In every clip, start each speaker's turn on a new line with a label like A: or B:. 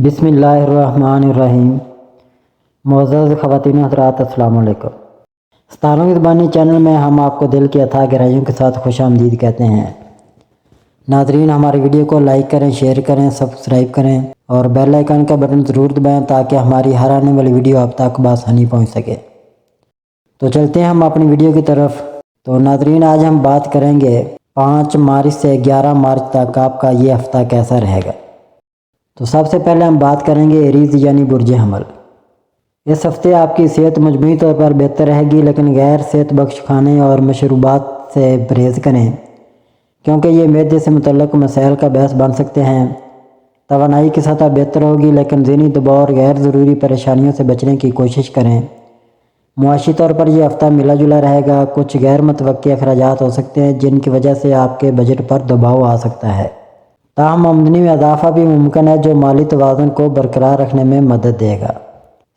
A: بسم اللہ الرحمن الرحیم۔ معزز خواتین و حضرات، السلام علیکم۔ ستاروں کی زبانی چینل میں ہم آپ کو دل کی اتھاہ گہرائیوں کے ساتھ خوش آمدید کہتے ہیں۔ ناظرین، ہماری ویڈیو کو لائک کریں، شیئر کریں، سبسکرائب کریں اور بیل آئیکن کا بٹن ضرور دبائیں تاکہ ہماری ہر آنے والی ویڈیو آپ تک بآسانی پہنچ سکے۔ تو چلتے ہیں ہم اپنی ویڈیو کی طرف۔ تو ناظرین، آج ہم بات کریں گے 5 مارچ سے 11 مارچ تک آپ کا یہ ہفتہ کیسا رہے گا۔ تو سب سے پہلے ہم بات کریں گے ایریز یعنی برج حمل۔ اس ہفتے آپ کی صحت مجموعی طور پر بہتر رہے گی، لیکن غیر صحت بخش کھانے اور مشروبات سے پرہیز کریں کیونکہ یہ معدے سے متعلق مسائل کا باعث بن سکتے ہیں۔ توانائی کی سطح بہتر ہوگی، لیکن ذہنی دباؤ اور غیر ضروری پریشانیوں سے بچنے کی کوشش کریں۔ معاشی طور پر یہ ہفتہ ملا جلا رہے گا۔ کچھ غیر متوقع اخراجات ہو سکتے ہیں جن کی وجہ سے آپ کے بجٹ پر دباؤ آ سکتا ہے۔ تاہم آمدنی میں اضافہ بھی ممکن ہے جو مالی توازن کو برقرار رکھنے میں مدد دے گا۔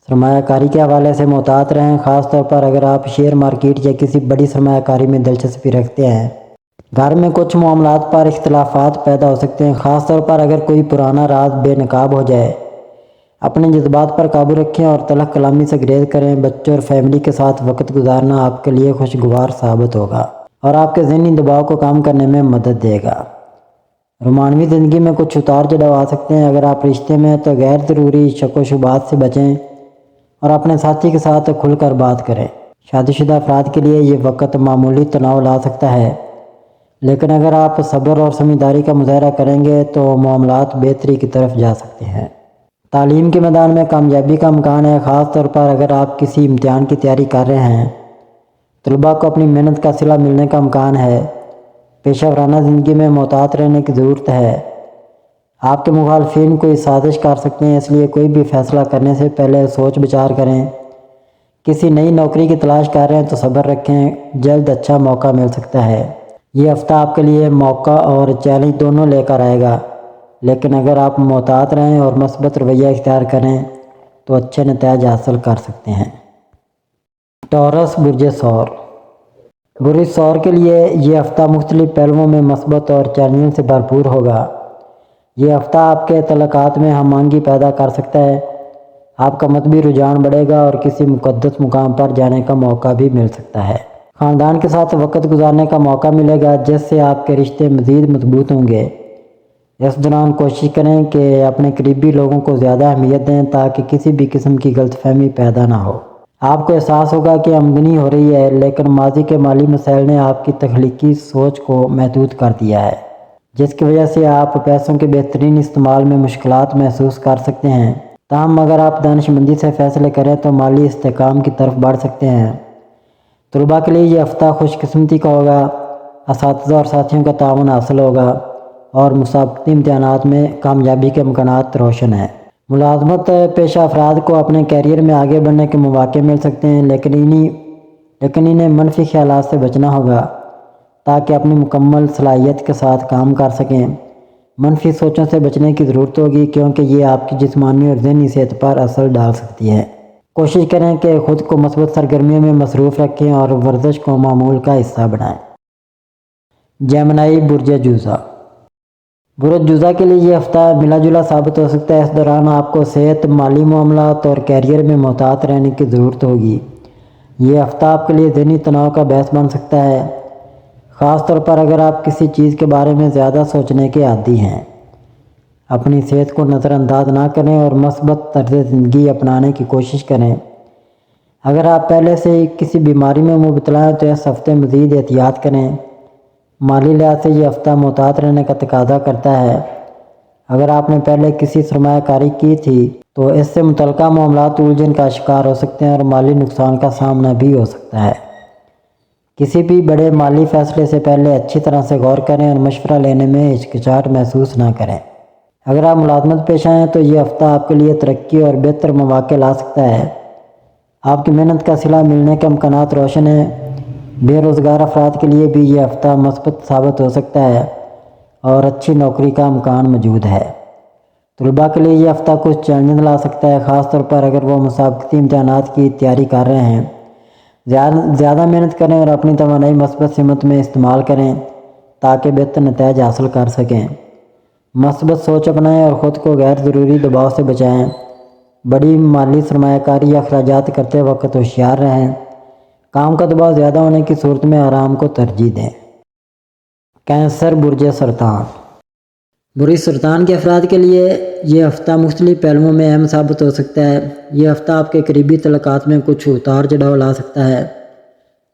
A: سرمایہ کاری کے حوالے سے محتاط رہیں، خاص طور پر اگر آپ شیئر مارکیٹ یا کسی بڑی سرمایہ کاری میں دلچسپی رکھتے ہیں۔ گھر میں کچھ معاملات پر اختلافات پیدا ہو سکتے ہیں، خاص طور پر اگر کوئی پرانا راز بے نقاب ہو جائے۔ اپنے جذبات پر قابو رکھیں اور تلخ کلامی سے گریز کریں۔ بچوں اور فیملی کے ساتھ وقت گزارنا آپ کے لیے خوشگوار ثابت ہوگا اور آپ کے ذہنی دباؤ کو کم کرنے میں مدد دے گا۔ رومانوی زندگی میں کچھ اتار چڑھاؤ آ سکتے ہیں۔ اگر آپ رشتے میں ہیں تو غیر ضروری شک و شبہات سے بچیں اور اپنے ساتھی کے ساتھ کھل کر بات کریں۔ شادی شدہ افراد کے لیے یہ وقت معمولی تناؤ لا سکتا ہے، لیکن اگر آپ صبر اور سمجھداری کا مظاہرہ کریں گے تو معاملات بہتری کی طرف جا سکتے ہیں۔ تعلیم کے میدان میں کامیابی کا امکان ہے، خاص طور پر اگر آپ کسی امتحان کی تیاری کر رہے ہیں۔ طلباء کو اپنی محنت کا صلہ ملنے کا امکان ہے۔ پیشہ ورانہ زندگی میں محتاط رہنے کی ضرورت ہے۔ آپ کے مخالفین کوئی سازش کر سکتے ہیں، اس لیے کوئی بھی فیصلہ کرنے سے پہلے سوچ بچار کریں۔ کسی نئی نوکری کی تلاش کر رہے ہیں تو صبر رکھیں، جلد اچھا موقع مل سکتا ہے۔ یہ ہفتہ آپ کے لیے موقع اور چیلنج دونوں لے کر آئے گا، لیکن اگر آپ محتاط رہیں اور مثبت رویہ اختیار کریں تو اچھے نتائج حاصل کر سکتے ہیں۔ ٹورس برج ثور۔ برج ثور کے لیے یہ ہفتہ مختلف پہلوؤں میں مثبت اور چیلنجوں سے بھرپور ہوگا۔ یہ ہفتہ آپ کے تعلقات میں ہم آہنگی پیدا کر سکتا ہے۔ آپ کا مذہبی رجحان بڑھے گا اور کسی مقدس مقام پر جانے کا موقع بھی مل سکتا ہے۔ خاندان کے ساتھ وقت گزارنے کا موقع ملے گا جس سے آپ کے رشتے مزید مضبوط ہوں گے۔ اس دوران کوشش کریں کہ اپنے قریبی لوگوں کو زیادہ اہمیت دیں تاکہ کسی بھی قسم کی غلط فہمی پیدا نہ ہو۔ آپ کو احساس ہوگا کہ آمدنی ہو رہی ہے، لیکن ماضی کے مالی مسائل نے آپ کی تخلیقی سوچ کو محدود کر دیا ہے، جس کی وجہ سے آپ پیسوں کے بہترین استعمال میں مشکلات محسوس کر سکتے ہیں۔ تاہم اگر آپ دانش مندی سے فیصلے کریں تو مالی استحکام کی طرف بڑھ سکتے ہیں۔ طلباء کے لیے یہ ہفتہ خوش قسمتی کا ہوگا۔ اساتذہ اور ساتھیوں کا تعاون حاصل ہوگا اور مسابقتی امتحانات میں کامیابی کے امکانات روشن ہیں۔ ملازمت پیشہ افراد کو اپنے کیریئر میں آگے بڑھنے کے مواقع مل سکتے ہیں، لیکن انہیں منفی خیالات سے بچنا ہوگا تاکہ اپنی مکمل صلاحیت کے ساتھ کام کر سکیں۔ منفی سوچوں سے بچنے کی ضرورت ہوگی کیونکہ یہ آپ کی جسمانی اور ذہنی صحت پر اثر ڈال سکتی ہے۔ کوشش کریں کہ خود کو مثبت سرگرمیوں میں مصروف رکھیں اور ورزش کو معمول کا حصہ بنائیں۔ جیمنائی برج جوزہ۔ برج جوزہ کے لیے یہ ہفتہ ملا جلا ثابت ہو سکتا ہے۔ اس دوران آپ کو صحت، مالی معاملات اور کیریئر میں محتاط رہنے کی ضرورت ہوگی۔ یہ ہفتہ آپ کے لیے ذہنی تناؤ کا باعث بن سکتا ہے، خاص طور پر اگر آپ کسی چیز کے بارے میں زیادہ سوچنے کے عادی ہیں۔ اپنی صحت کو نظر انداز نہ کریں اور مثبت طرز زندگی اپنانے کی کوشش کریں۔ اگر آپ پہلے سے کسی بیماری میں مبتلا ہیں تو اس ہفتے مزید احتیاط کریں۔ مالی لحاظ سے یہ ہفتہ محتاط رہنے کا تقاضا کرتا ہے۔ اگر آپ نے پہلے کسی سرمایہ کاری کی تھی تو اس سے متعلقہ معاملات الجھن کا شکار ہو سکتے ہیں اور مالی نقصان کا سامنا بھی ہو سکتا ہے۔ کسی بھی بڑے مالی فیصلے سے پہلے اچھی طرح سے غور کریں اور مشورہ لینے میں ہچکچاہٹ محسوس نہ کریں۔ اگر آپ ملازمت پیشہ ہیں تو یہ ہفتہ آپ کے لیے ترقی اور بہتر مواقع لا سکتا ہے۔ آپ کی محنت کا صلہ ملنے کے امکانات روشن ہیں۔ بے روزگار افراد کے لیے بھی یہ ہفتہ مثبت ثابت ہو سکتا ہے اور اچھی نوکری کا امکان موجود ہے۔ طلباء کے لیے یہ ہفتہ کچھ چیلنج لا سکتا ہے، خاص طور پر اگر وہ مسابقتی امتحانات کی تیاری کر رہے ہیں۔ زیادہ محنت کریں اور اپنی توانائی مثبت سمت میں استعمال کریں تاکہ بہتر نتائج حاصل کر سکیں۔ مثبت سوچ اپنائیں اور خود کو غیر ضروری دباؤ سے بچائیں۔ بڑی مالی سرمایہ کاری یا اخراجات کرتے وقت ہوشیار رہیں۔ کام کا دباؤ زیادہ ہونے کی صورت میں آرام کو ترجیح دیں۔ کینسر برج سرطان۔ برج سرطان کے افراد کے لیے یہ ہفتہ مختلف پہلوؤں میں اہم ثابت ہو سکتا ہے۔ یہ ہفتہ آپ کے قریبی تعلقات میں کچھ اتار چڑھاؤ لا سکتا ہے۔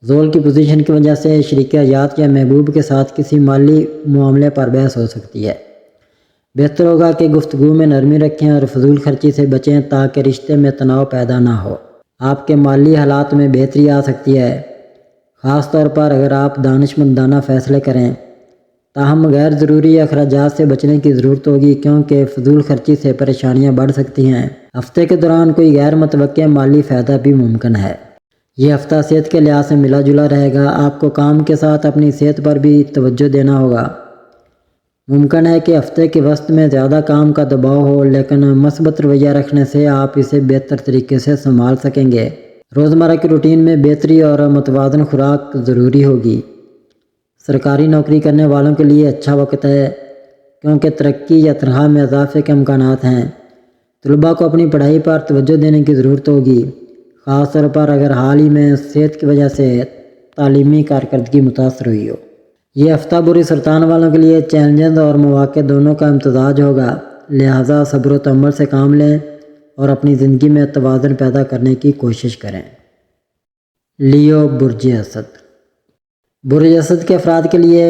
A: زول کی پوزیشن کی وجہ سے شریک حیات یا محبوب کے ساتھ کسی مالی معاملے پر بحث ہو سکتی ہے۔ بہتر ہوگا کہ گفتگو میں نرمی رکھیں اور فضول خرچی سے بچیں تاکہ رشتے میں تناؤ پیدا نہ ہو۔ آپ کے مالی حالات میں بہتری آ سکتی ہے، خاص طور پر اگر آپ دانشمندانہ فیصلے کریں۔ تاہم غیر ضروری اخراجات سے بچنے کی ضرورت ہوگی کیونکہ فضول خرچی سے پریشانیاں بڑھ سکتی ہیں۔ ہفتے کے دوران کوئی غیر متوقع مالی فائدہ بھی ممکن ہے۔ یہ ہفتہ صحت کے لحاظ سے ملا جلا رہے گا۔ آپ کو کام کے ساتھ اپنی صحت پر بھی توجہ دینا ہوگا۔ ممکن ہے کہ ہفتے کے وسط میں زیادہ کام کا دباؤ ہو، لیکن مثبت رویہ رکھنے سے آپ اسے بہتر طریقے سے سنبھال سکیں گے۔ روزمرہ کی روٹین میں بہتری اور متوازن خوراک ضروری ہوگی۔ سرکاری نوکری کرنے والوں کے لیے اچھا وقت ہے کیونکہ ترقی یا تنخواہ میں اضافے کے امکانات ہیں۔ طلباء کو اپنی پڑھائی پر توجہ دینے کی ضرورت ہوگی، خاص طور پر اگر حال ہی میں صحت کی وجہ سے تعلیمی کارکردگی متاثر ہوئی ہو۔ یہ ہفتہ برج سرطان والوں کے لیے چیلنجز اور مواقع دونوں کا امتزاج ہوگا، لہٰذا صبر و تحمل سے کام لیں اور اپنی زندگی میں توازن پیدا کرنے کی کوشش کریں۔ لیو برج اسد۔ برج اسد کے افراد کے لیے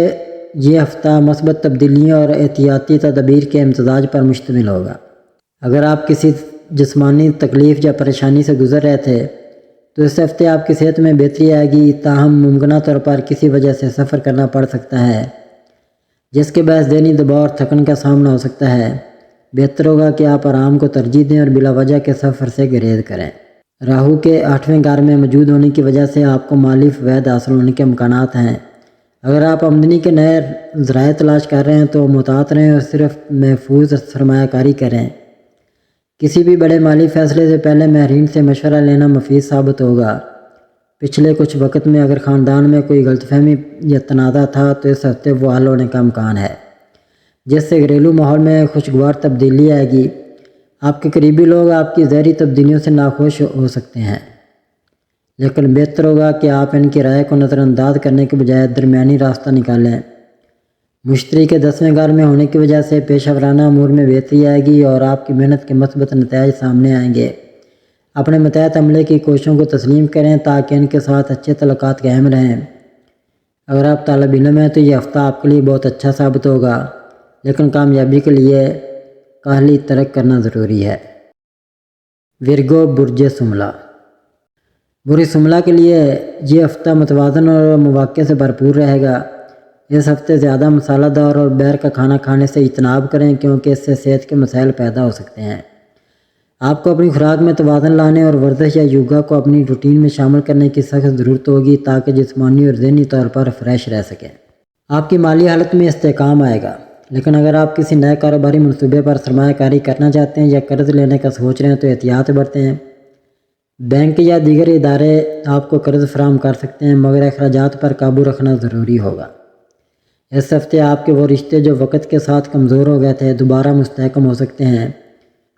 A: یہ ہفتہ مثبت تبدیلیوں اور احتیاطی تدابیر کے امتزاج پر مشتمل ہوگا۔ اگر آپ کسی جسمانی تکلیف یا پریشانی سے گزر رہے تھے تو اس ہفتے آپ کی صحت میں بہتری آئے گی، تاہم ممکنہ طور پر کسی وجہ سے سفر کرنا پڑ سکتا ہے جس کے باعث ذہنی دباؤ اور تھکن کا سامنا ہو سکتا ہے۔ بہتر ہوگا کہ آپ آرام کو ترجیح دیں اور بلا وجہ کے سفر سے گریز کریں۔ راہو کے 8ویں گھر میں موجود ہونے کی وجہ سے آپ کو مالی فوائد حاصل ہونے کے امکانات ہیں۔ اگر آپ آمدنی کے نئے ذرائع تلاش کر رہے ہیں تو محتاط رہیں اور صرف محفوظ سرمایہ کاری کریں۔ کسی بھی بڑے مالی فیصلے سے پہلے ماہرین سے مشورہ لینا مفید ثابت ہوگا۔ پچھلے کچھ وقت میں اگر خاندان میں کوئی غلط فہمی یا تنازع تھا تو اس ہفتے وہ حل ہونے کا امکان ہے، جس سے گھریلو ماحول میں خوشگوار تبدیلی آئے گی۔ آپ کے قریبی لوگ آپ کی ظاہری تبدیلیوں سے ناخوش ہو سکتے ہیں، لیکن بہتر ہوگا کہ آپ ان کی رائے کو نظر انداز کرنے کے بجائے درمیانی راستہ نکالیں۔ مشتری کے 10ویں گھر میں ہونے کی وجہ سے پیشہ ورانہ امور میں بہتری آئے گی اور آپ کی محنت کے مثبت نتائج سامنے آئیں گے۔ اپنے متحد عملے کی کوششوں کو تسلیم کریں تاکہ ان کے ساتھ اچھے تعلقات قائم رہیں۔ اگر آپ طالب علم ہیں تو یہ ہفتہ آپ کے لیے بہت اچھا ثابت ہوگا، لیکن کامیابی کے لیے کاہلی ترک کرنا ضروری ہے۔ ورگو برج شملہ۔ برج شملہ کے لیے یہ ہفتہ متوازن اور مواقع سے بھرپور رہے گا۔ اس ہفتے زیادہ مسالہ دار اور باہر کا کھانا کھانے سے اجتناب کریں کیونکہ اس سے صحت کے مسائل پیدا ہو سکتے ہیں۔ آپ کو اپنی خوراک میں توازن لانے اور ورزش یا یوگا کو اپنی روٹین میں شامل کرنے کی سخت ضرورت ہوگی تاکہ جسمانی اور ذہنی طور پر فریش رہ سکیں۔ آپ کی مالی حالت میں استحکام آئے گا، لیکن اگر آپ کسی نئے کاروباری منصوبے پر سرمایہ کاری کرنا چاہتے ہیں یا قرض لینے کا سوچ رہے ہیں تو احتیاط برتیں۔ بینک یا دیگر ادارے آپ کو قرض فراہم کر سکتے ہیں، مگر اخراجات پر قابو رکھنا ضروری ہوگا۔ اس ہفتے آپ کے وہ رشتے جو وقت کے ساتھ کمزور ہو گئے تھے دوبارہ مستحکم ہو سکتے ہیں۔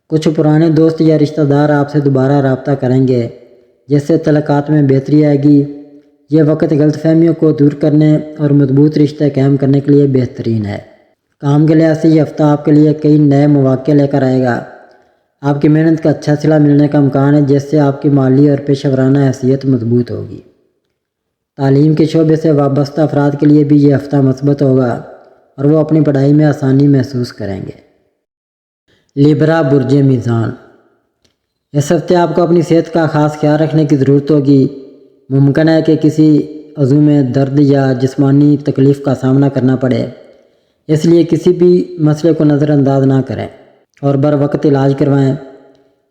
A: کچھ پرانے دوست یا رشتہ دار آپ سے دوبارہ رابطہ کریں گے جس سے تعلقات میں بہتری آئے گی۔ یہ وقت غلط فہمیوں کو دور کرنے اور مضبوط رشتے قائم کرنے کے لیے بہترین ہے۔ کام کے لحاظ سے یہ ہفتہ آپ کے لیے کئی نئے مواقع لے کر آئے گا۔ آپ کی محنت کا اچھا صلہ ملنے کا امکان ہے جس سے آپ کی مالی اور پیشہ ورانہ حیثیت مضبوط ہوگی۔ تعلیم کے شعبے سے وابستہ افراد کے لیے بھی یہ ہفتہ مثبت ہوگا اور وہ اپنی پڑھائی میں آسانی محسوس کریں گے۔ لیبرا برج میزان۔ اس ہفتے آپ کو اپنی صحت کا خاص خیال رکھنے کی ضرورت ہوگی۔ ممکن ہے کہ کسی عضو میں درد یا جسمانی تکلیف کا سامنا کرنا پڑے، اس لیے کسی بھی مسئلے کو نظر انداز نہ کریں اور بر وقت علاج کروائیں۔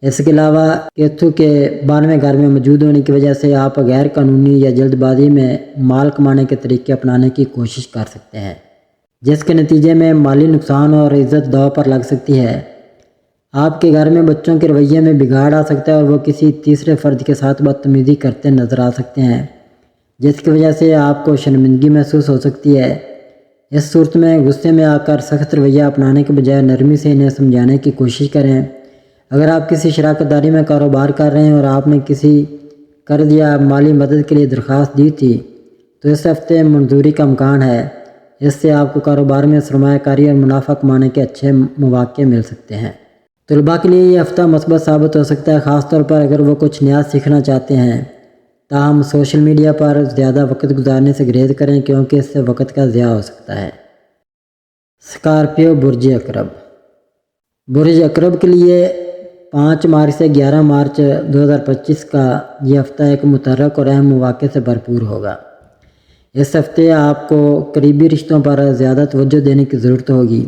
A: اس کے علاوہ کیتو کے 12ویں گھر میں موجود ہونے کی وجہ سے آپ غیر قانونی یا جلد بازی میں مال کمانے کے طریقے اپنانے کی کوشش کر سکتے ہیں، جس کے نتیجے میں مالی نقصان اور عزت داؤ پر لگ سکتی ہے۔ آپ کے گھر میں بچوں کے رویے میں بگاڑ آ سکتا ہے اور وہ کسی تیسرے فرد کے ساتھ بدتمیزی کرتے نظر آ سکتے ہیں، جس کی وجہ سے آپ کو شرمندگی محسوس ہو سکتی ہے۔ اس صورت میں غصے میں آ کر سخت رویہ اپنانے کے بجائے نرمی سے انہیں سمجھانے کی کوشش کریں۔ اگر آپ کسی شراکت داری میں کاروبار کر رہے ہیں اور آپ نے کسی قرض یا مالی مدد کے لیے درخواست دی تھی تو اس ہفتے منظوری کا امکان ہے۔ اس سے آپ کو کاروبار میں سرمایہ کاری اور منافع کمانے کے اچھے مواقع مل سکتے ہیں۔ طلباء کے لیے یہ ہفتہ مثبت ثابت ہو سکتا ہے، خاص طور پر اگر وہ کچھ نیا سیکھنا چاہتے ہیں۔ تاہم سوشل میڈیا پر زیادہ وقت گزارنے سے گریز کریں کیونکہ اس سے وقت کا ضیاع ہو سکتا ہے۔ اسکارپیو برج عقرب۔ برج عقرب کے لیے 5 مارچ سے 11 مارچ 2025 کا یہ ہفتہ ایک متحرک اور اہم مواقع سے بھرپور ہوگا۔ اس ہفتے آپ کو قریبی رشتوں پر زیادہ توجہ دینے کی ضرورت ہوگی۔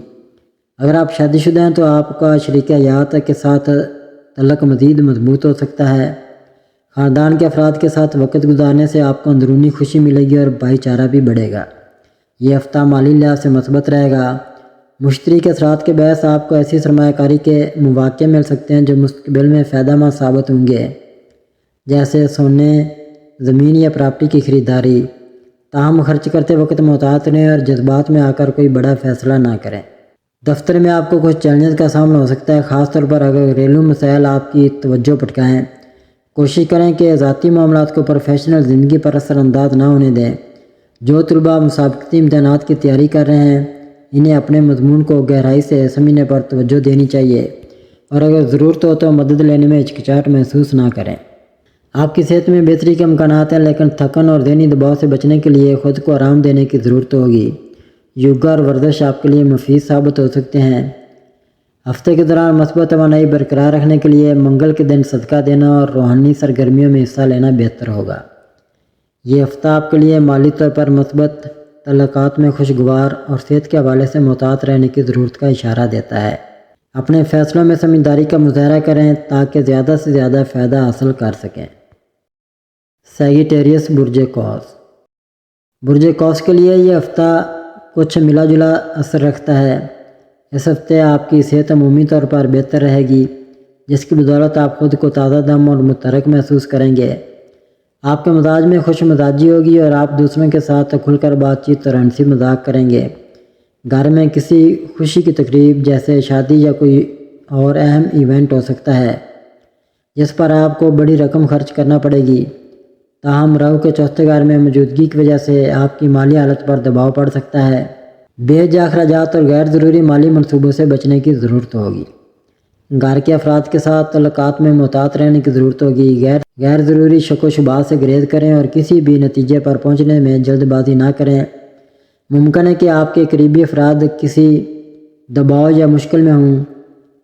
A: اگر آپ شادی شدہ ہیں تو آپ کا شریک حیات کے ساتھ تعلق مزید مضبوط ہو سکتا ہے۔ خاندان کے افراد کے ساتھ وقت گزارنے سے آپ کو اندرونی خوشی ملے گی اور بھائی چارہ بھی بڑھے گا۔ یہ ہفتہ مالی لحاظ سے مثبت رہے گا۔ مشتری کے اثرات کے باعث آپ کو ایسی سرمایہ کاری کے مواقع مل سکتے ہیں جو مستقبل میں فائدہ مند ثابت ہوں گے، جیسے سونے، زمین یا پراپرٹی کی خریداری۔ تاہم خرچ کرتے وقت محتاط رہیں اور جذبات میں آ کر کوئی بڑا فیصلہ نہ کریں۔ دفتر میں آپ کو کچھ چیلنجز کا سامنا ہو سکتا ہے، خاص طور پر اگر گھریلو مسائل آپ کی توجہ پٹکائیں۔ کوشش کریں کہ ذاتی معاملات کو پروفیشنل زندگی پر اثر انداز نہ ہونے دیں۔ جو طلباء مسابقتی امتحانات کی تیاری کر رہے ہیں انہیں اپنے مضمون کو گہرائی سے سمجھنے پر توجہ دینی چاہیے اور اگر ضرورت ہو تو مدد لینے میں ہچکچاہٹ محسوس نہ کریں۔ آپ کی صحت میں بہتری کے امکانات ہیں، لیکن تھکن اور ذہنی دباؤ سے بچنے کے لیے خود کو آرام دینے کی ضرورت ہوگی۔ یوگا اور ورزش آپ کے لیے مفید ثابت ہو سکتے ہیں۔ ہفتے کے دوران مثبت توانائی برقرار رکھنے کے لیے منگل کے دن صدقہ دینا اور روحانی سرگرمیوں میں حصہ لینا بہتر ہوگا۔ یہ ہفتہ آپ کے لیے مالی طور پر مثبت، تعلقات میں خوشگوار اور صحت کے حوالے سے محتاط رہنے کی ضرورت کا اشارہ دیتا ہے۔ اپنے فیصلوں میں سمجھداری کا مظاہرہ کریں تاکہ زیادہ سے زیادہ فائدہ حاصل کر سکیں۔ سیگیٹیریس برج قوس۔ برج قوس کے لیے یہ ہفتہ کچھ ملا جلا اثر رکھتا ہے۔ اس ہفتے آپ کی صحت عمومی طور پر بہتر رہے گی، جس کی بدولت آپ خود کو تازہ دم اور متحرک محسوس کریں گے۔ آپ کے مزاج میں خوش مزاجی ہوگی اور آپ دوسروں کے ساتھ کھل کر بات چیت اور ہنسی مذاق کریں گے۔ گھر میں کسی خوشی کی تقریب جیسے شادی یا کوئی اور اہم ایونٹ ہو سکتا ہے جس پر آپ کو بڑی رقم خرچ کرنا پڑے گی۔ تاہم راہو کے چوتھے گھر میں موجودگی کی وجہ سے آپ کی مالی حالت پر دباؤ پڑ سکتا ہے۔ بے جا اخراجات اور غیر ضروری مالی منصوبوں سے بچنے کی ضرورت ہوگی۔ گھر کے افراد کے ساتھ تعلقات میں محتاط رہنے کی ضرورت ہوگی۔ غیر ضروری شک و شبہات سے گریز کریں اور کسی بھی نتیجے پر پہنچنے میں جلد بازی نہ کریں۔ ممکن ہے کہ آپ کے قریبی افراد کسی دباؤ یا مشکل میں ہوں،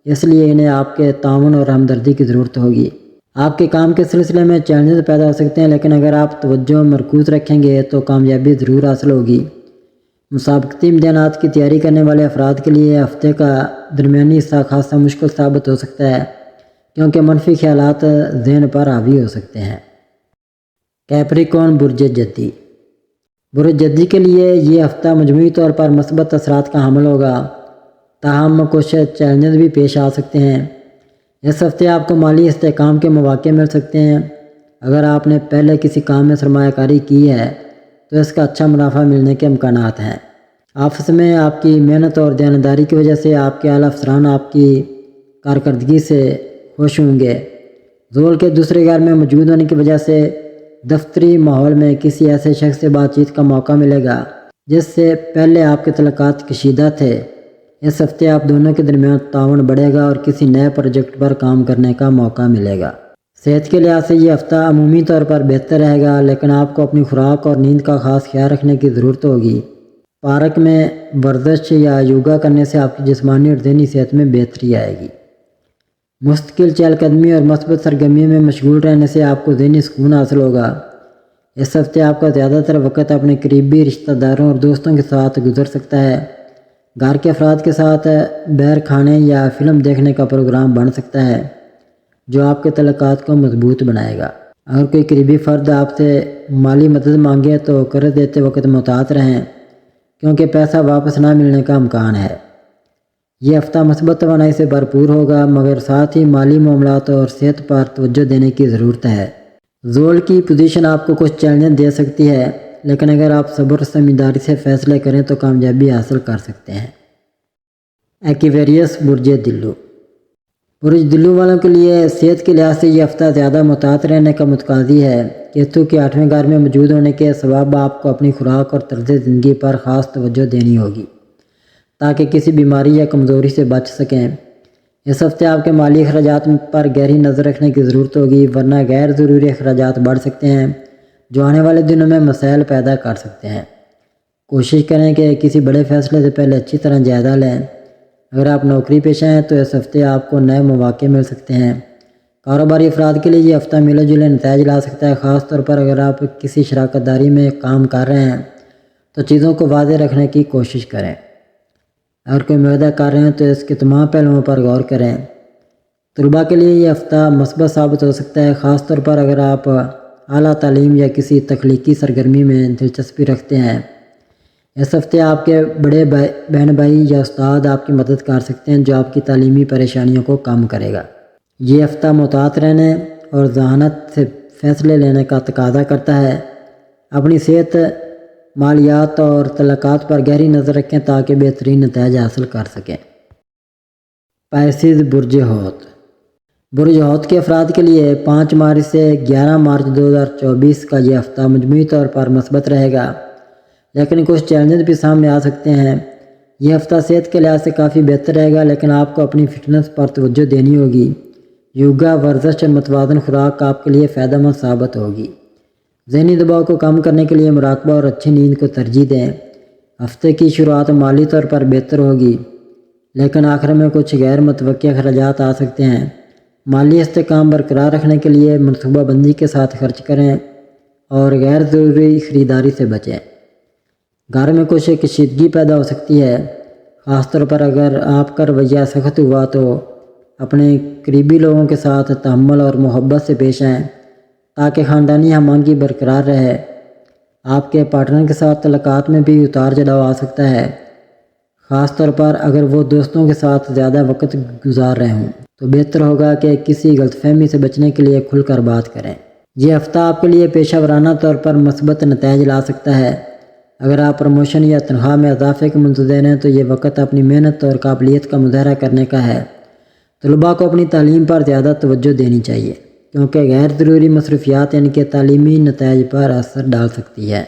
A: اس لیے انہیں آپ کے تعاون اور ہمدردی کی ضرورت ہوگی۔ آپ کے کام کے سلسلے میں چیلنجز پیدا ہو سکتے ہیں، لیکن اگر آپ توجہ مرکوز رکھیں گے تو کامیابی ضرور حاصل ہوگی۔ مسابقتی امتحانات کی تیاری کرنے والے افراد کے لیے ہفتے کا درمیانی حصہ خاصا مشکل ثابت ہو سکتا ہے کیونکہ منفی خیالات ذہن پر حاوی ہو سکتے ہیں۔ کیپریکون برج جدی۔ برج جدی کے لیے یہ ہفتہ مجموعی طور پر مثبت اثرات کا حامل ہوگا، تاہم کچھ چیلنجز بھی پیش آ سکتے ہیں۔ اس ہفتے آپ کو مالی استحکام کے مواقع مل سکتے ہیں۔ اگر آپ نے پہلے کسی کام میں سرمایہ کاری کی ہے تو اس کا اچھا منافع ملنے کے امکانات ہیں۔ آفس میں آپ کی محنت اور دیانتداری کی وجہ سے آپ کے اعلیٰ افسران آپ کی کارکردگی سے خوش ہوں گے۔ زول کے دوسرے گھر میں موجود ہونے کی وجہ سے دفتری ماحول میں کسی ایسے شخص سے بات چیت کا موقع ملے گا جس سے پہلے آپ کے تعلقات کشیدہ تھے۔ اس ہفتے آپ دونوں کے درمیان تعاون بڑھے گا اور کسی نئے پروجیکٹ پر کام کرنے کا موقع ملے گا۔ صحت کے لحاظ سے یہ ہفتہ عمومی طور پر بہتر رہے گا، لیکن آپ کو اپنی خوراک اور نیند کا خاص خیال رکھنے کی ضرورت ہوگی۔ پارک میں ورزش یا یوگا کرنے سے آپ کی جسمانی اور ذہنی صحت میں بہتری آئے گی۔ مستقل چہل قدمی اور مثبت سرگرمیوں میں مشغول رہنے سے آپ کو ذہنی سکون حاصل ہوگا۔ اس ہفتے آپ کا زیادہ تر وقت اپنے قریبی رشتہ داروں اور دوستوں کے ساتھ گزر سکتا ہے۔ گھر کے افراد کے ساتھ باہر کھانے یا فلم دیکھنے کا پروگرام بن سکتا ہے جو آپ کے تعلقات کو مضبوط بنائے گا۔ اگر کوئی قریبی فرد آپ سے مالی مدد مانگے تو قرض دیتے وقت محتاط رہیں کیونکہ پیسہ واپس نہ ملنے کا امکان ہے۔ یہ ہفتہ مثبت توانائی سے بھرپور ہوگا، مگر ساتھ ہی مالی معاملات اور صحت پر توجہ دینے کی ضرورت ہے۔ زول کی پوزیشن آپ کو کچھ چیلنجز دے سکتی ہے، لیکن اگر آپ صبر و سمجھداری سے فیصلے کریں تو کامیابی حاصل کر سکتے ہیں۔ ایکویریس برج دلو۔ برج دلو والوں کے لیے صحت کے لحاظ سے یہ ہفتہ زیادہ محتاط رہنے کا متقاضی ہے۔ کیتو کے 8ویں گھر میں موجود ہونے کے سبب آپ کو اپنی خوراک اور طرز زندگی پر خاص توجہ دینی ہوگی تاکہ کسی بیماری یا کمزوری سے بچ سکیں۔ اس ہفتے آپ کے مالی اخراجات پر گہری نظر رکھنے کی ضرورت ہوگی، ورنہ غیر ضروری اخراجات بڑھ سکتے ہیں جو آنے والے دنوں میں مسائل پیدا کر سکتے ہیں۔ کوشش کریں کہ کسی بڑے فیصلے سے پہلے اچھی طرح جائزہ لیں۔ اگر آپ نوکری پیشہ ہیں تو اس ہفتے آپ کو نئے مواقع مل سکتے ہیں۔ کاروباری افراد کے لیے یہ ہفتہ ملے جلے نتائج لا سکتا ہے، خاص طور پر اگر آپ کسی شراکت داری میں کام کر رہے ہیں تو چیزوں کو واضح رکھنے کی کوشش کریں۔ اگر کوئی معاہدہ کر رہے ہیں تو اس کے تمام پہلوؤں پر غور کریں۔ طلباء کے لیے یہ ہفتہ مثبت ثابت ہو سکتا ہے، خاص طور پر اگر آپ اعلیٰ تعلیم یا کسی تخلیقی سرگرمی میں دلچسپی رکھتے ہیں۔ اس ہفتے آپ کے بڑے بہن بھائی یا استاد آپ کی مدد کر سکتے ہیں جو آپ کی تعلیمی پریشانیوں کو کم کرے گا۔ یہ ہفتہ محتاط رہنے اور ذہانت سے فیصلے لینے کا تقاضا کرتا ہے۔ اپنی صحت، مالیات اور تعلقات پر گہری نظر رکھیں تاکہ بہترین نتائج حاصل کر سکیں۔ پائسیز برج حوت۔ برج حوت کے افراد کے لیے 5 مارچ سے 11 مارچ 2024 کا یہ ہفتہ مجموعی طور پر مثبت رہے گا، لیکن کچھ چیلنجز بھی سامنے آ سکتے ہیں۔ یہ ہفتہ صحت کے لحاظ سے کافی بہتر رہے گا، لیکن آپ کو اپنی فٹنس پر توجہ دینی ہوگی۔ یوگا، ورزش اور متوازن خوراک آپ کے لیے فائدہ مند ثابت ہوگی۔ ذہنی دباؤ کو کم کرنے کے لیے مراقبہ اور اچھی نیند کو ترجیح دیں۔ ہفتے کی شروعات مالی طور پر بہتر ہوگی، لیکن آخر میں کچھ غیر متوقع اخراجات آ سکتے ہیں۔ مالی استحکام برقرار رکھنے کے لیے منصوبہ بندی کے ساتھ خرچ کریں اور غیر ضروری خریداری سے بچیں۔ گھر میں کچھ کشیدگی پیدا ہو سکتی ہے، خاص طور پر اگر آپ کا رویہ سخت ہوا تو اپنے قریبی لوگوں کے ساتھ تحمل اور محبت سے پیش آئیں تاکہ خاندانی ہمانگی برقرار رہے۔ آپ کے پارٹنر کے ساتھ تعلقات میں بھی اتار چڑھاؤ آ سکتا ہے، خاص طور پر اگر وہ دوستوں کے ساتھ زیادہ وقت گزار رہے ہوں تو بہتر ہوگا کہ کسی غلط فہمی سے بچنے کے لیے کھل کر بات کریں۔ یہ ہفتہ آپ کے لیے پیشہ ورانہ طور پر مثبت نتائج لا سکتا ہے۔ اگر آپ پروموشن یا تنخواہ میں اضافے کے منتظر ہیں تو یہ وقت اپنی محنت اور قابلیت کا مظاہرہ کرنے کا ہے۔ طلباء کو اپنی تعلیم پر زیادہ توجہ دینی چاہیے کیونکہ غیر ضروری مصروفیات ان کے تعلیمی نتائج پر اثر ڈال سکتی ہے۔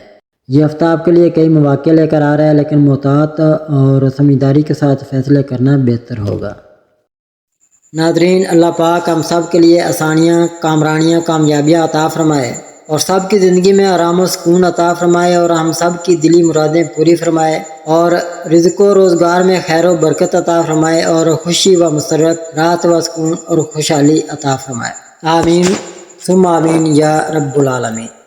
A: یہ ہفتہ آپ کے لیے کئی مواقع لے کر آ رہا ہے، لیکن محتاط اور سمجھداری کے ساتھ فیصلے کرنا بہتر ہوگا۔ ناظرین، اللہ پاک ہم سب کے لیے آسانیاں، کامرانیاں، کامیابیاں عطا فرمائے اور سب کی زندگی میں آرام و سکون عطا فرمائے اور ہم سب کی دلی مرادیں پوری فرمائے اور رزق و روزگار میں خیر و برکت عطا فرمائے اور خوشی و مسرت، راحت و سکون اور خوشحالی عطا فرمائے۔ آمین ثم آمین یا رب العالمین۔